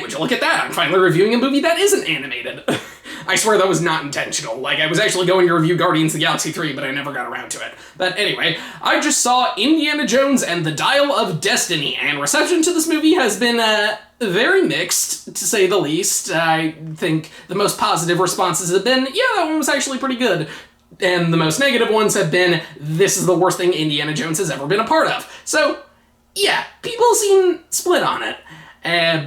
would you look at that, I'm finally reviewing a movie that isn't animated. I swear that was not intentional. Like, I was actually going to review Guardians of the Galaxy 3, but I never got around to it. But anyway, I just saw Indiana Jones and the Dial of Destiny, and reception to this movie has been, very mixed, to say the least. I think the most positive responses have been, yeah, that one was actually pretty good. And the most negative ones have been, this is the worst thing Indiana Jones has ever been a part of. So, yeah, people seem split on it.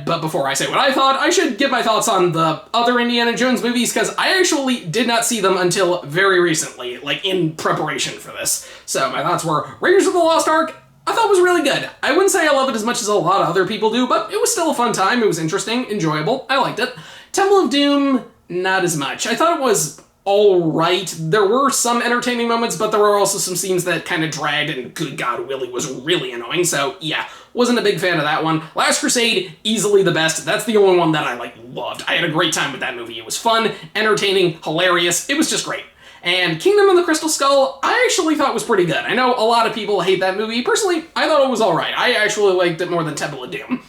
But before I say what I thought, I should give my thoughts on the other Indiana Jones movies, because I actually did not see them until very recently, like in preparation for this. So my thoughts were, Raiders of the Lost Ark, I thought was really good. I wouldn't say I love it as much as a lot of other people do, but it was still a fun time, it was interesting, enjoyable, I liked it. Temple of Doom, not as much. I thought it was alright. There were some entertaining moments, but there were also some scenes that kind of dragged, and good god, Willie was really annoying, so yeah, wasn't a big fan of that one. Last Crusade, easily the best. That's the only one that I, loved. I had a great time with that movie. It was fun, entertaining, hilarious. It was just great. And Kingdom of the Crystal Skull, I actually thought was pretty good. I know a lot of people hate that movie. Personally, I thought it was alright. I actually liked it more than Temple of Doom.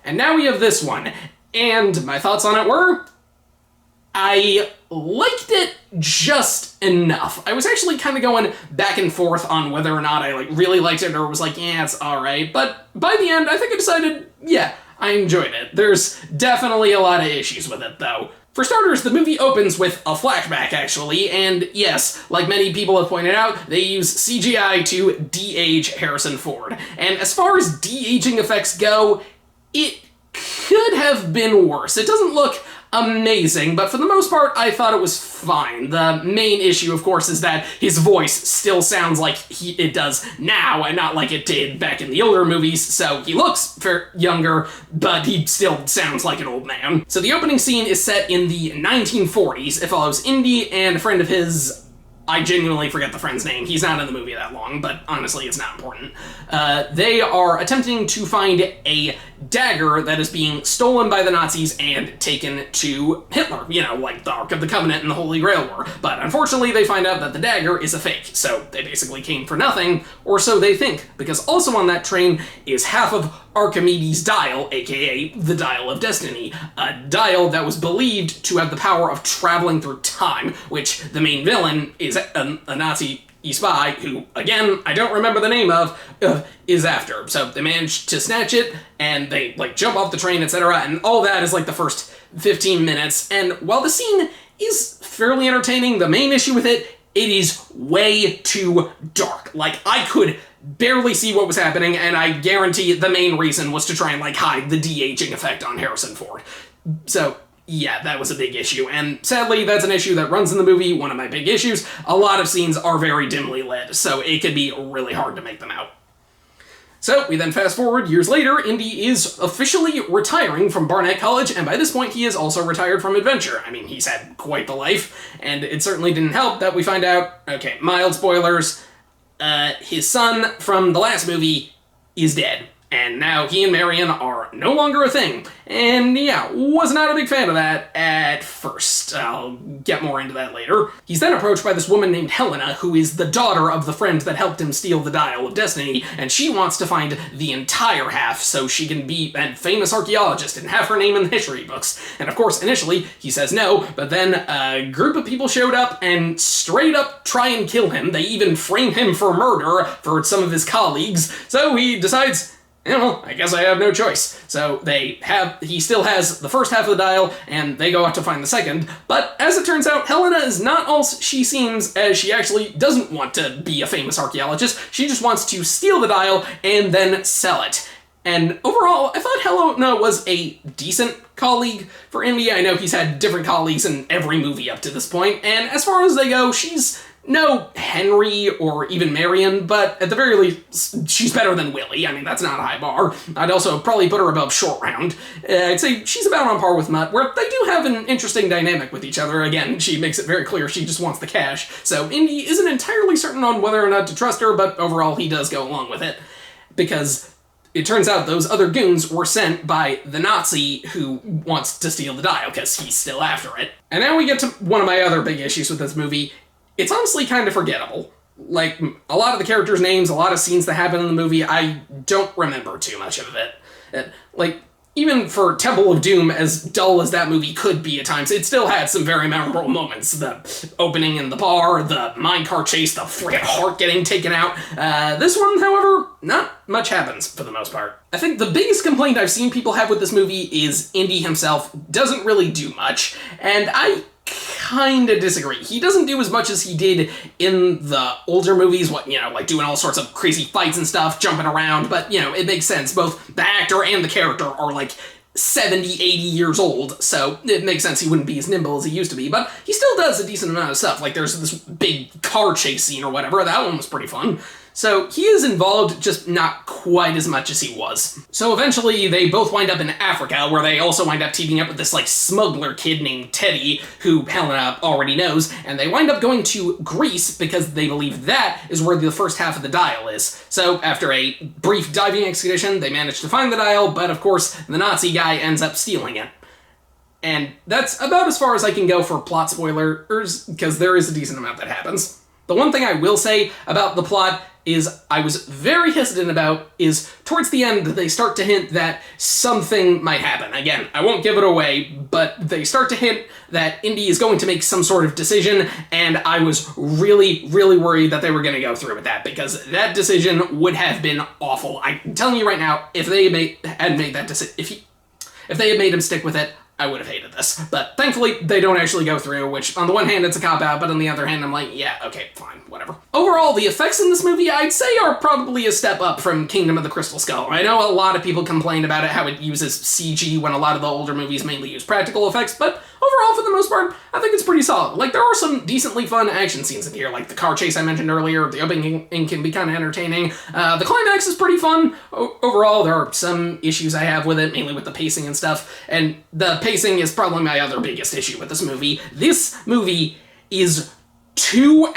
And now we have this one. And my thoughts on it were, I liked it just enough. I was actually kind of going back and forth on whether or not I really liked it or was like, yeah, it's alright. But by the end, I think I decided, yeah, I enjoyed it. There's definitely a lot of issues with it, though. For starters, the movie opens with a flashback, actually, and yes, like many people have pointed out, they use CGI to de-age Harrison Ford. And as far as de-aging effects go, it could have been worse. It doesn't look amazing, but for the most part, I thought it was fine. The main issue, of course, is that his voice still sounds like it does now, and not like it did back in the older movies, so he looks younger, but he still sounds like an old man. So the opening scene is set in the 1940s. It follows Indy and a friend of his. I genuinely forget the friend's name. He's not in the movie that long, but honestly, it's not important. They are attempting to find a dagger that is being stolen by the Nazis and taken to Hitler, like the Ark of the Covenant and the Holy Grail War. But unfortunately, they find out that the dagger is a fake, so they basically came for nothing, or so they think, because also on that train is half of Archimedes' dial, aka the Dial of Destiny, a dial that was believed to have the power of traveling through time, which the main villain is a Nazi spy who, again, I don't remember the name of, is after. So they manage to snatch it, and they, jump off the train, etc., and all that is, the first 15 minutes, and while the scene is fairly entertaining, the main issue with it is way too dark. I could barely see what was happening, and I guarantee the main reason was to try and, hide the de-aging effect on Harrison Ford. So, yeah, that was a big issue, and sadly, that's an issue that runs in the movie, one of my big issues. A lot of scenes are very dimly lit, so it could be really hard to make them out. So, we then fast forward years later, Indy is officially retiring from Barnett College, and by this point he is also retired from adventure. I mean, he's had quite the life, and it certainly didn't help that we find out, okay, mild spoilers, his son from the last movie is dead. And now he and Marion are no longer a thing. And yeah, was not a big fan of that at first. I'll get more into that later. He's then approached by this woman named Helena, who is the daughter of the friend that helped him steal the Dial of Destiny, and she wants to find the entire half so she can be a famous archaeologist and have her name in the history books. And of course, initially, he says no, but then a group of people showed up and straight up try and kill him. They even frame him for murder for some of his colleagues, so he decides, well, I guess I have no choice. So he still has the first half of the dial, and they go out to find the second. But as it turns out, Helena is not all she seems, as she actually doesn't want to be a famous archaeologist. She just wants to steal the dial and then sell it. And overall, I thought Helena was a decent colleague for Indy. I know he's had different colleagues in every movie up to this point, and as far as they go, she's no Henry or even Marion, but at the very least, she's better than Willie. I mean, that's not a high bar. I'd also probably put her above Short Round. I'd say she's about on par with Mutt, where they do have an interesting dynamic with each other. Again, she makes it very clear she just wants the cash, so Indy isn't entirely certain on whether or not to trust her, but overall he does go along with it, because it turns out those other goons were sent by the Nazi who wants to steal the dial, because he's still after it. And now we get to one of my other big issues with this movie. It's honestly kind of forgettable. A lot of the characters' names, a lot of scenes that happen in the movie, I don't remember too much of it. even for Temple of Doom, as dull as that movie could be at times, it still had some very memorable moments. The opening in the bar, the minecart chase, the friggin' heart getting taken out. This one, however, not much happens for the most part. I think the biggest complaint I've seen people have with this movie is Indy himself doesn't really do much, and I kinda disagree. He doesn't do as much as he did in the older movies, like doing all sorts of crazy fights and stuff, jumping around, but, it makes sense. Both the actor and the character are, 70, 80 years old, so it makes sense he wouldn't be as nimble as he used to be, but he still does a decent amount of stuff. Like, there's this big car chase scene or whatever, that one was pretty fun. So he is involved, just not quite as much as he was. So eventually they both wind up in Africa, where they also wind up teaming up with this smuggler kid named Teddy, who Helena already knows, and they wind up going to Greece because they believe that is where the first half of the dial is. So after a brief diving expedition, they manage to find the dial, but of course the Nazi guy ends up stealing it. And that's about as far as I can go for plot spoilers, because there is a decent amount that happens. The one thing I will say about the plot is I was very hesitant about is towards the end they start to hint that something might happen. Again, I won't give it away, but they start to hint that Indy is going to make some sort of decision, and I was really, really worried that they were going to go through with that, because that decision would have been awful. I'm telling you right now, if they had made that decision, if they had made him stick with it, I would have hated this. But thankfully, they don't actually go through, which on the one hand, it's a cop-out, but on the other hand, I'm like, yeah, okay, fine, whatever. Overall, the effects in this movie, I'd say, are probably a step up from Kingdom of the Crystal Skull. I know a lot of people complain about it, how it uses CG when a lot of the older movies mainly use practical effects, but overall, for the most part, I think it's pretty solid. There are some decently fun action scenes in here, like the car chase I mentioned earlier. The opening can be kind of entertaining. The climax is pretty fun. Overall, there are some issues I have with it, mainly with the pacing and stuff, and the pacing is probably my other biggest issue with this movie. This movie is 2.5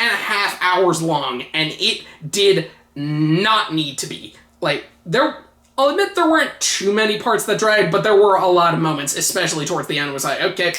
hours long, and it did not need to be. I'll admit there weren't too many parts that dragged, but there were a lot of moments, especially towards the end, was like, okay,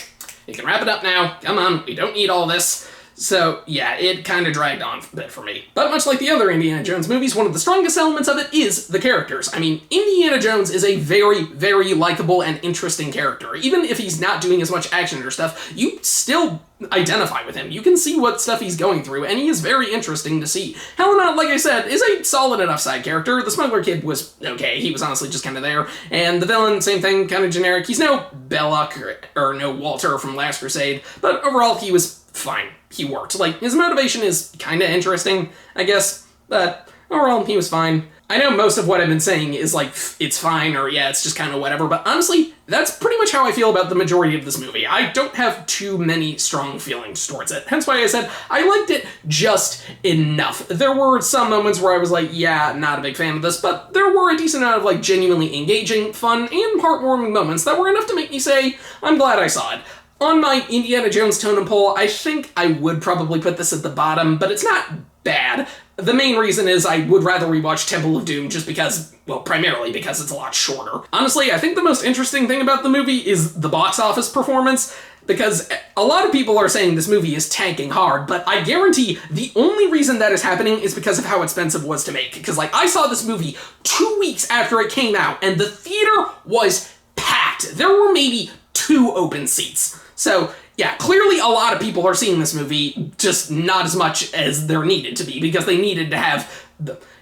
you can wrap it up now, come on, we don't need all this. So, yeah, it kind of dragged on a bit for me. But much like the other Indiana Jones movies, one of the strongest elements of it is the characters. I mean, Indiana Jones is a very, very likable and interesting character. Even if he's not doing as much action or stuff, you still identify with him. You can see what stuff he's going through, and he is very interesting to see. Helena, like I said, is a solid enough side character. The smuggler kid was okay. He was honestly just kind of there. And the villain, same thing, kind of generic. He's no Belloc or no Walter from Last Crusade, but overall, he was fine. He worked. His motivation is kind of interesting, I guess, but overall, he was fine. I know most of what I've been saying is it's fine, or yeah, it's just kind of whatever, but honestly, that's pretty much how I feel about the majority of this movie. I don't have too many strong feelings towards it, hence why I said I liked it just enough. There were some moments where I was like, yeah, not a big fan of this, but there were a decent amount of genuinely engaging, fun, and heartwarming moments that were enough to make me say, I'm glad I saw it. On my Indiana Jones totem pole, I think I would probably put this at the bottom, but it's not bad. The main reason is I would rather rewatch Temple of Doom just because, well, primarily because it's a lot shorter. Honestly, I think the most interesting thing about the movie is the box office performance, because a lot of people are saying this movie is tanking hard, but I guarantee the only reason that is happening is because of how expensive it was to make. Because, I saw this movie 2 weeks after it came out, and the theater was packed. There were maybe 2 open seats. So, yeah, clearly a lot of people are seeing this movie, just not as much as there needed to be, because they needed to have,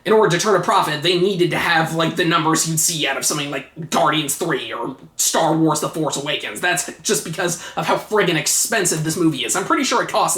in order to turn a profit, they needed to have, the numbers you'd see out of something like Guardians 3 or Star Wars The Force Awakens. That's just because of how friggin' expensive this movie is. I'm pretty sure it costs,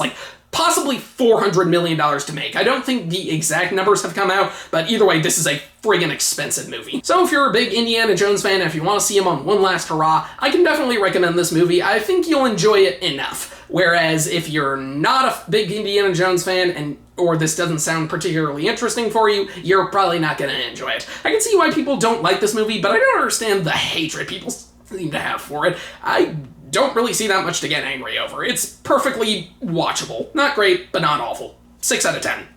possibly $400 million to make. I don't think the exact numbers have come out, but either way, this is a friggin' expensive movie. So if you're a big Indiana Jones fan, if you want to see him on one last hurrah, I can definitely recommend this movie. I think you'll enjoy it enough. Whereas if you're not a big Indiana Jones fan, or this doesn't sound particularly interesting for you, you're probably not going to enjoy it. I can see why people don't like this movie, but I don't understand the hatred people seem to have for it. I don't really see that much to get angry over. It's perfectly watchable. Not great, but not awful. 6 out of 10.